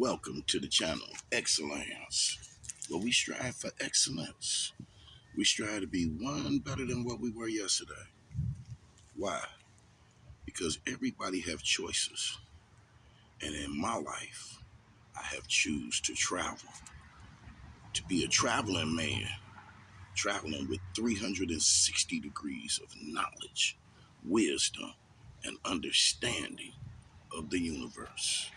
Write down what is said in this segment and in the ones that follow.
Welcome to the channel, Excellence, where we strive for excellence. We strive to be one better than what we were yesterday. Why? Because everybody have choices. And in my life, I have choose to travel, to be a traveling man, traveling with 360 degrees of knowledge, wisdom, and understanding of the universe.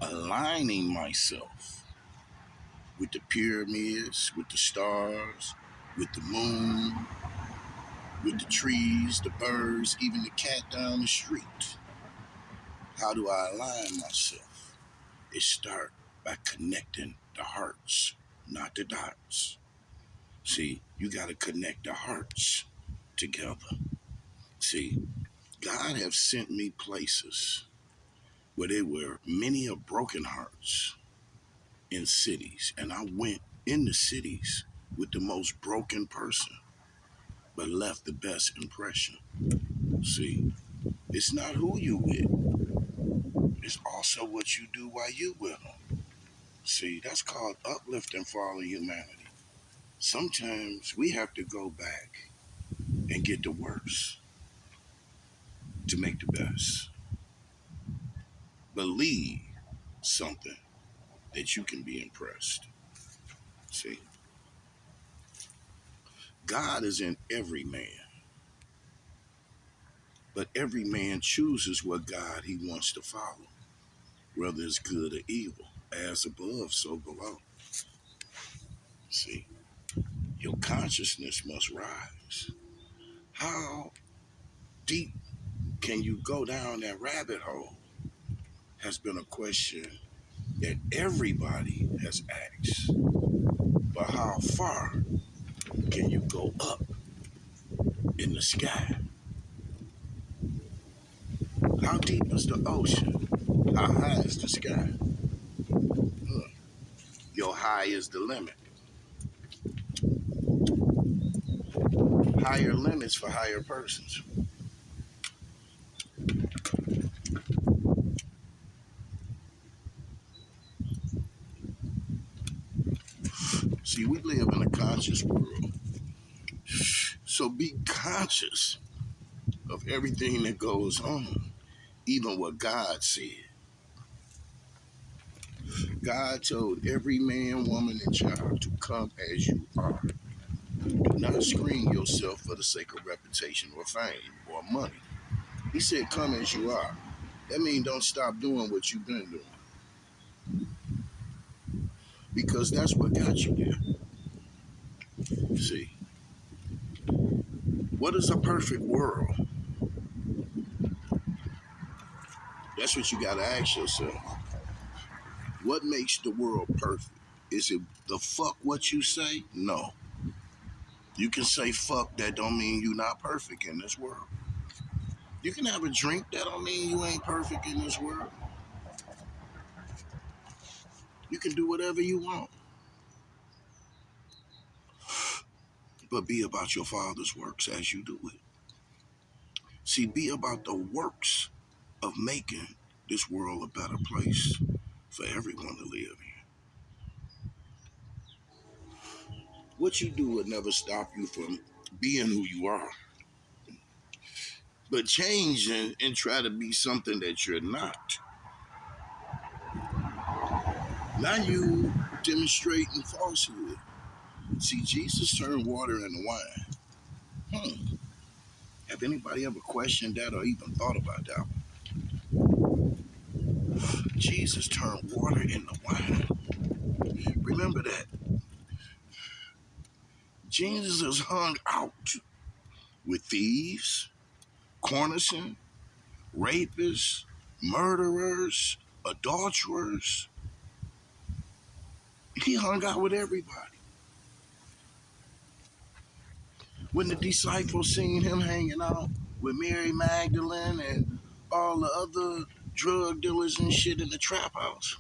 Aligning myself with the pyramids, with the stars, with the moon, with the trees, the birds, even the cat down the street. How do I align myself? It starts by connecting the hearts, not the dots. See, you got to connect the hearts together. See, God have sent me places where there were many of broken hearts in cities, and I went in the cities with the most broken person, but left the best impression. See, it's not who you with, it's also what you do while you with them. See, that's called uplifting fallen humanity. Sometimes we have to go back and get the worst to make the best. Believe something that you can be impressed. See, God is in every man, but every man chooses what God he wants to follow, whether it's good or evil, as above, so below. See, your consciousness must rise. How deep can you go down that rabbit hole has been a question that everybody has asked. But how far can you go up in the sky? How deep is the ocean? How high is the sky? Your high is the limit. Higher limits for higher persons. See, we live in a conscious world. So be conscious of everything that goes on, even what God said. God told every man, woman, and child to come as you are. Do not screen yourself for the sake of reputation or fame or money. He said, come as you are. That means don't stop doing what you've been doing, because that's what got you there. See, what is a perfect world? That's what you got to ask yourself. What makes the world perfect? Is it the fuck what you say? No. You can say fuck, that don't mean you not perfect in this world. You can have a drink, that don't mean you ain't perfect in this world. You can do whatever you want, but be about your Father's works as you do it. See, be about the works of making this world a better place for everyone to live in. What you do will never stop you from being who you are, but change and try to be something that you're not. Now you demonstrating falsehood. See, Jesus turned water into wine. Have anybody ever questioned that or even thought about that? Jesus turned water into wine. Remember that. Jesus hung out with thieves, corners, rapists, murderers, adulterers. He hung out with everybody. When the disciples seen him hanging out with Mary Magdalene and all the other drug dealers and shit in the trap house,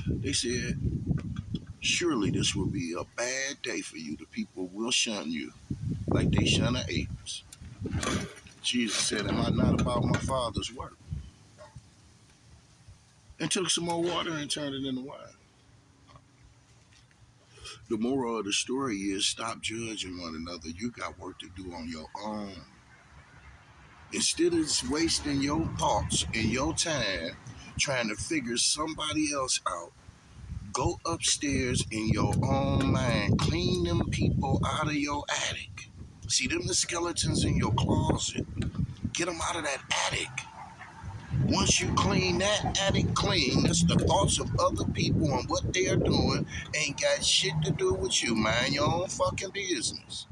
they said, surely this will be a bad day for you. The people will shun you like they shun the apes. Jesus said, am I not about my Father's work? and took some more water and turned it into wine. The moral of the story is stop judging one another. You got work to do on your own. Instead of wasting your thoughts and your time trying to figure somebody else out, go upstairs in your own mind. Clean them people out of your attic. See them the skeletons in your closet. Get them out of that attic. Once you clean that attic clean, that's the thoughts of other people and what they're doing ain't got shit to do with you. Mind your own fucking business.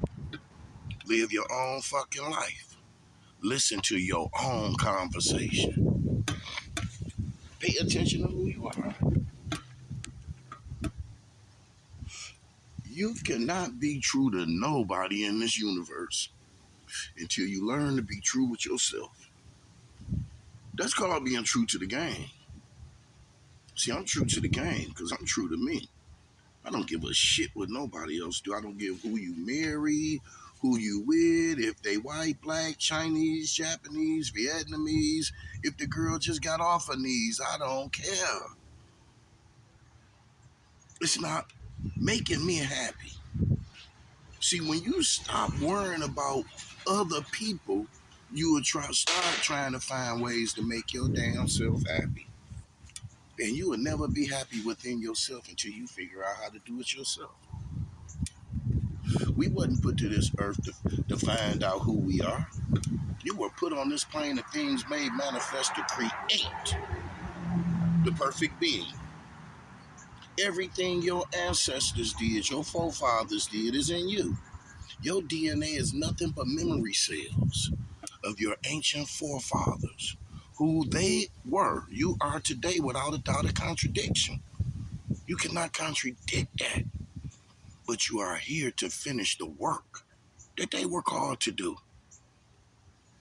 Live your own fucking life. Listen to your own conversation. Pay attention to who you are. You cannot be true to nobody in this universe until you learn to be true with yourself. That's called being true to the game. See, I'm true to the game because I'm true to me. I don't give a shit what nobody else do. I don't give who you marry, who you with, if they white, black, Chinese, Japanese, Vietnamese, if the girl just got off her knees. I don't care. It's not making me happy. See, when you stop worrying about other people, you will start trying to find ways to make your damn self happy. And you will never be happy within yourself until you figure out how to do it yourself. We wasn't put to this earth to find out who we are. You were put on this plane of things made manifest to create the perfect being. Everything your ancestors did, your forefathers did, is in you. Your DNA is nothing but memory cells of your ancient forefathers. Who they were, you are today without a doubt of contradiction. You cannot contradict that, but you are here to finish the work that they were called to do.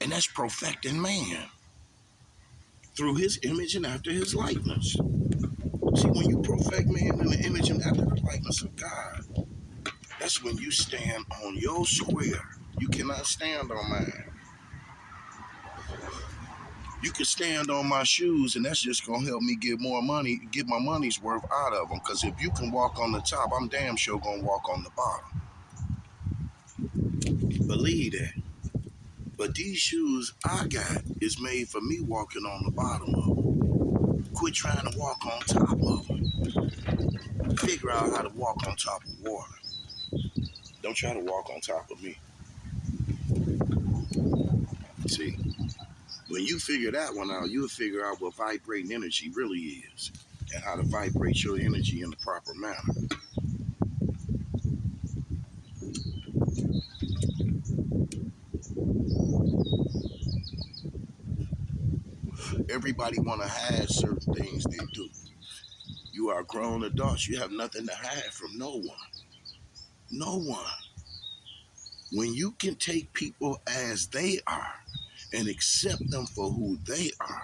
And that's perfecting man through his image and after his likeness. See, when you perfect man in the image and after the likeness of God, that's when you stand on your square. You cannot stand on mine. You can stand on my shoes, and that's just gonna help me get more money, get my money's worth out of them. Because if you can walk on the top, I'm damn sure gonna walk on the bottom. Believe that. But these shoes I got is made for me walking on the bottom of them. Quit trying to walk on top of them. Figure out how to walk on top of water. Don't try to walk on top of me. See, when you figure that one out, you'll figure out what vibrating energy really is and how to vibrate your energy in the proper manner. Everybody want to hide certain things they do. You are grown adults. You have nothing to hide from no one. No one. When you can take people as they are and accept them for who they are,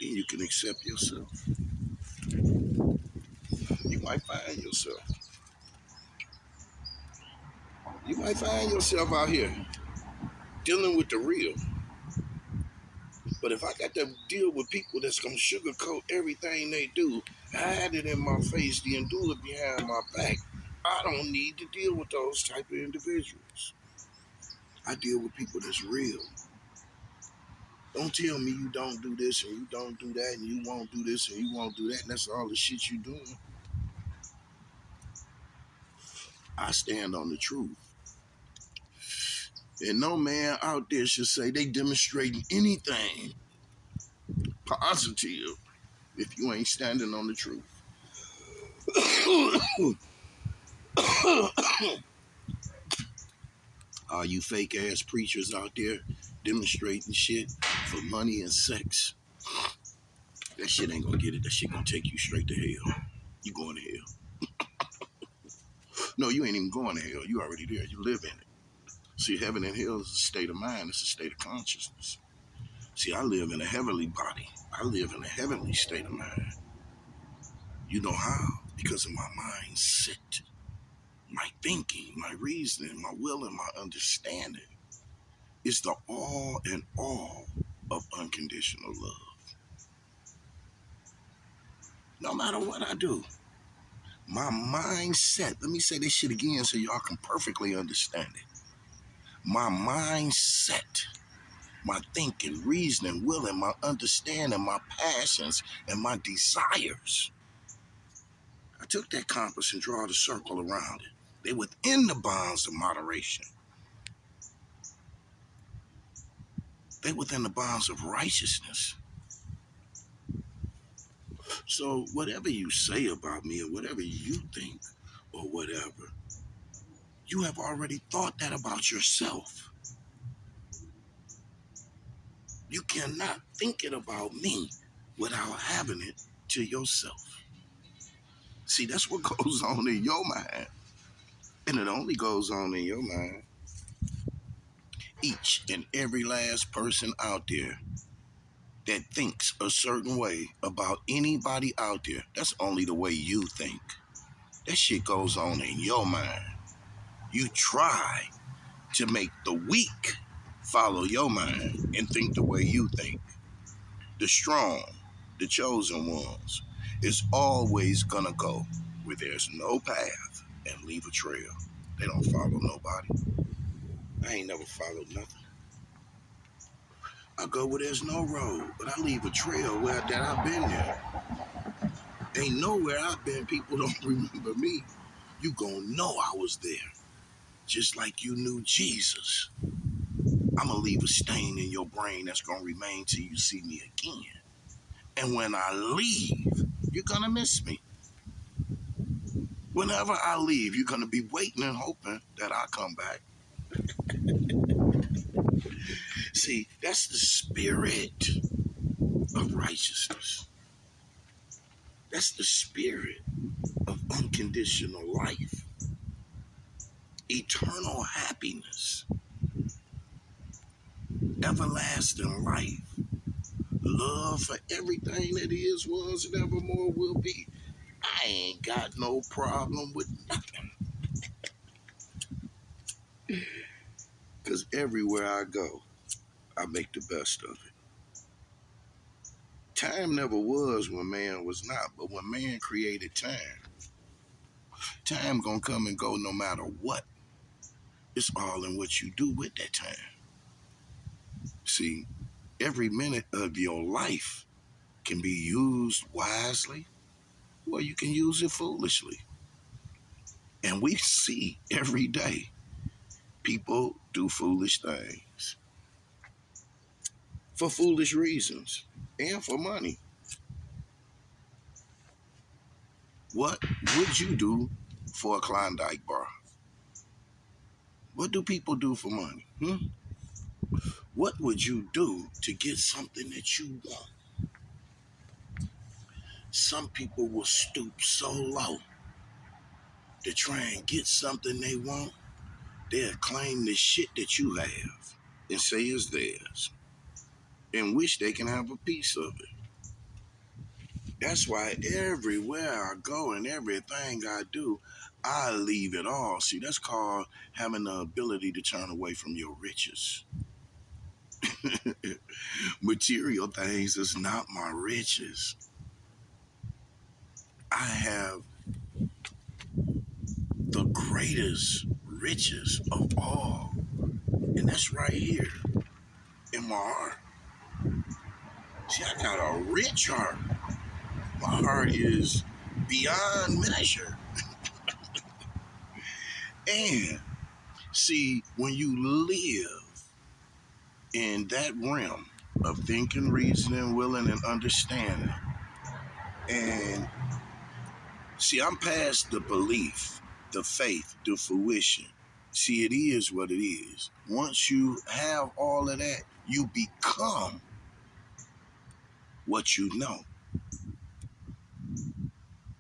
then you can accept yourself. You might find yourself. You might find yourself out here dealing with the real. But if I got to deal with people that's gonna sugarcoat everything they do, hide it in my face, then do it behind my back, I don't need to deal with those type of individuals. I deal with people that's real. Don't tell me you don't do this and you don't do that and you won't do this and you won't do that and that's all the shit you doing. I stand on the truth. And no man out there should say they demonstrating anything positive if you ain't standing on the truth. All you fake ass preachers out there demonstrating shit for money and sex, that shit ain't gonna get it. That shit gonna take you straight to hell. You going to hell. No, you ain't even going to hell. You already there. You live in it. See, heaven and hell is a state of mind. It's a state of consciousness. See, I live in a heavenly body. I live in a heavenly state of mind. You know how? Because of my mindset, my thinking, my reasoning, my will, and my understanding. It's the all and all of unconditional love. No matter what I do, my mindset, let me say this shit again so y'all can perfectly understand it. My mindset, my thinking, reasoning, willing, my understanding, my passions, and my desires. I took that compass and draw the circle around it. They within the bonds of moderation. They within the bonds of righteousness. So whatever you say about me or whatever you think or whatever, you have already thought that about yourself. You cannot think it about me without having it to yourself. See, that's what goes on in your mind. And it only goes on in your mind. Each and every last person out there that thinks a certain way about anybody out there, that's only the way you think. That shit goes on in your mind. You try to make the weak follow your mind and think the way you think. The strong, the chosen ones, is always gonna go where there's no path and leave a trail. They don't follow nobody. I ain't never followed nothing. I go where there's no road, but I leave a trail where that I've been there. Ain't nowhere I've been, people don't remember me. You gonna know I was there. Just like you knew Jesus. I'm gonna leave a stain in your brain that's gonna remain till you see me again. And when I leave, you're gonna miss me. Whenever I leave, you're gonna be waiting and hoping that I come back. See, that's the spirit of righteousness. That's the spirit of unconditional life, eternal happiness, everlasting life, love for everything that is, was, and evermore will be. I ain't got no problem with nothing. Because everywhere I go, I make the best of it. Time never was when man was not, but when man created time, time gonna come and go no matter what. It's all in what you do with that time. See, every minute of your life can be used wisely or you can use it foolishly. And we see every day people do foolish things for foolish reasons and for money. What would you do for a Klondike bar? What do people do for money? What would you do to get something that you want? Some people will stoop so low to try and get something they want, they'll claim the shit that you have and say it's theirs and wish they can have a piece of it. That's why everywhere I go and everything I do, I leave it all. See, that's called having the ability to turn away from your riches. Material things is not my riches. I have the greatest riches of all, and that's right here in my heart. See, I got a rich heart. My heart is beyond measure. And see, when you live in that realm of thinking, reasoning, willing, and understanding, and see, I'm past the belief, the faith, the fruition. See, it is what it is. Once you have all of that, you become what you know.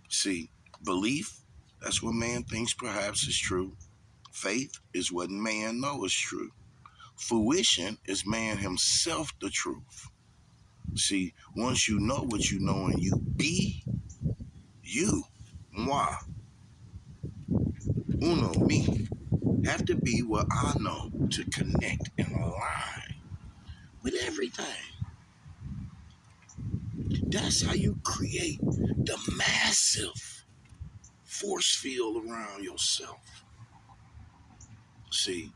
See, belief, that's what man thinks perhaps is true. Faith is what man knows is true. Fruition is man himself the truth. See, once you know what you know and you be you, moi, uno, me, have to be what I know to connect and align with everything. That's how you create the massive force field around yourself. See,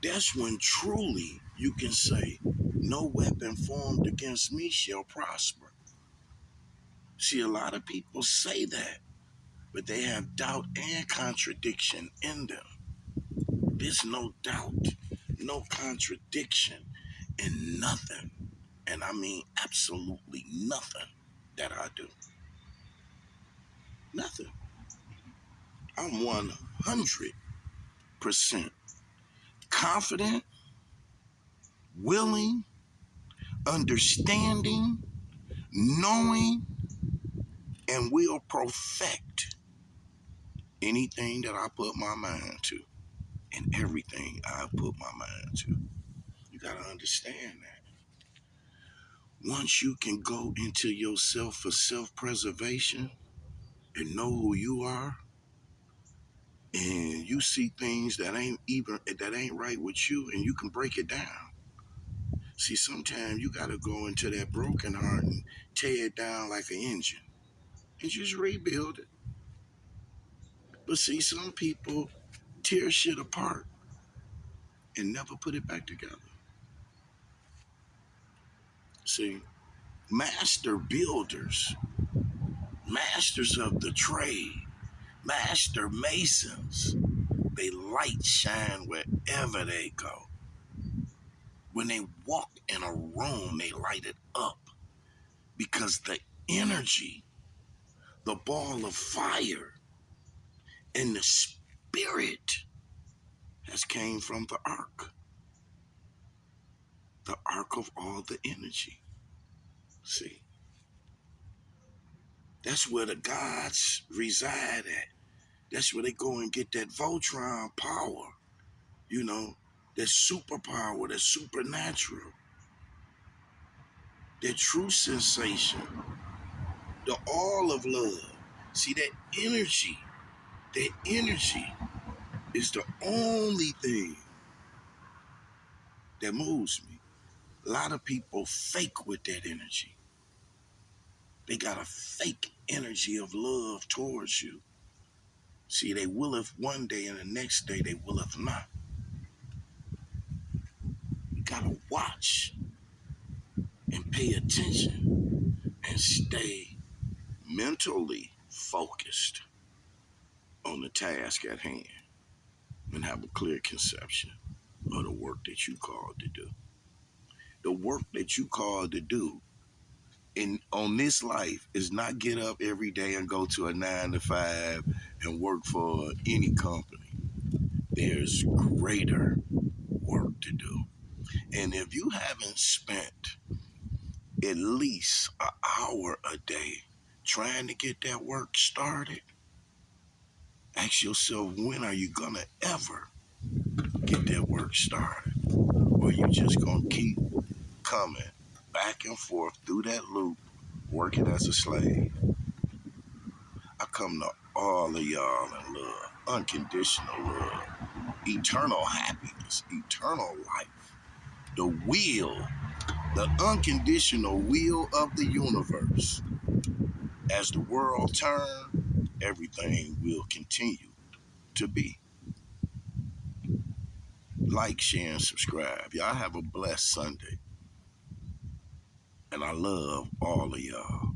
that's when truly you can say, no weapon formed against me shall prosper. See, a lot of people say that, but they have doubt and contradiction in them. There's no doubt, no contradiction in nothing. And I mean absolutely nothing that I do. Nothing. I'm 100% confident, willing, understanding, knowing, and will perfect anything that I put my mind to and everything I put my mind to. You got to understand that. Once you can go into yourself for self-preservation and know who you are, and you see things that ain't right with you, and you can break it down. See, sometimes you got to go into that broken heart and tear it down like an engine and just rebuild it. But see, some people tear shit apart and never put it back together. See, master builders, masters of the trade, master masons, they light shine wherever they go. When they walk in a room, they light it up because the energy, the ball of fire, and the spirit has came from the arc of all the energy. See, that's where the gods reside at. That's where they go and get that Voltron power, you know, that superpower, that supernatural, that true sensation, the all of love. See, that energy is the only thing that moves me. A lot of people fake with that energy. They got a fake energy of love towards you. See, they willeth one day and the next day they willeth not. You gotta watch and pay attention and stay mentally focused on the task at hand and have a clear conception of the work that you called to do. The work that you called to do on this life is not get up every day and go to a 9 to 5 and work for any company. There's greater work to do. And if you haven't spent at least an hour a day trying to get that work started, ask yourself, when are you gonna ever get that work started? Or you just gonna keep coming back and forth through that loop, working as a slave? I come to all of y'all in love, unconditional love, eternal happiness, eternal life, the will, the unconditional will of the universe. As the world turns, everything will continue to be. Like, share, and subscribe. Y'all have a blessed Sunday. And I love all of y'all.